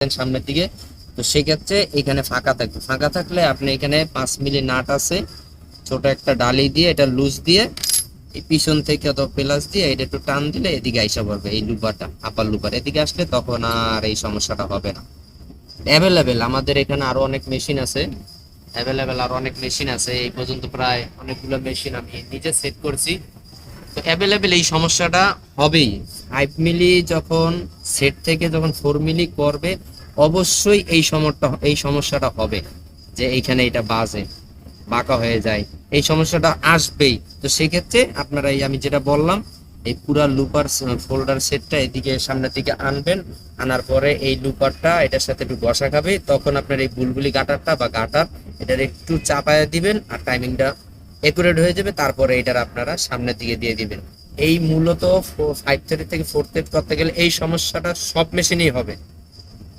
সামনের দিকে। তো সেক্ষেত্রে এখানে ফাঁকা থাকবে, ফাঁকা থাকলে আপনি এখানে 5 মিলি নাট আছে, ছোট একটা ডালি দিয়ে এটা লুজ দিয়ে এই পিছন থেকে অথবা প্লাস দিয়ে এটা একটু টান দিলে এদিকে আইসা পড়বে, এই লুপারটা আপার লুপার এদিকে আসলে তখন আর এই সমস্যাটা হবে না। অ্যাভেলেবেল আমাদের এখানে আরো অনেক মেশিন আছে, এই পর্যন্ত প্রায় অনেকগুলো মেশিন আমি নিজে সেট করছি। তো অ্যাভেলেবেল এই সমস্যাটা হবেই। 5 মিলি যখন সেট থেকে যখন 4 মিলি করবে অবশ্যই এই সমস্যাটা হবে, যে এইখানে এটা বাজে বাঁকা হয়ে যায়, এই সমস্যাটা আসবেই। তো সেক্ষেত্রে আপনারা এই আমি যেটা বললাম এই পুরা লুপার ফোল্ডার সেটটা এদিকে সামনের দিকে আনবেন, আনার পরে এই লুপারটা এটার সাথে একটু বসা খাবে, তখন আপনার এই বুলবুলি গাটারটা বা গাটার এটার একটু চাপায়া দিবেন আর টাইমিংটা একুরেট হয়ে যাবে। তারপরে এটার আপনারা সামনের দিকে দিয়ে দিবেন। এই মূলত 5 থ্রেড থেকে 4 থ্রেড করতে গেলে এই সমস্যাটা সব মেশিনেই হবে।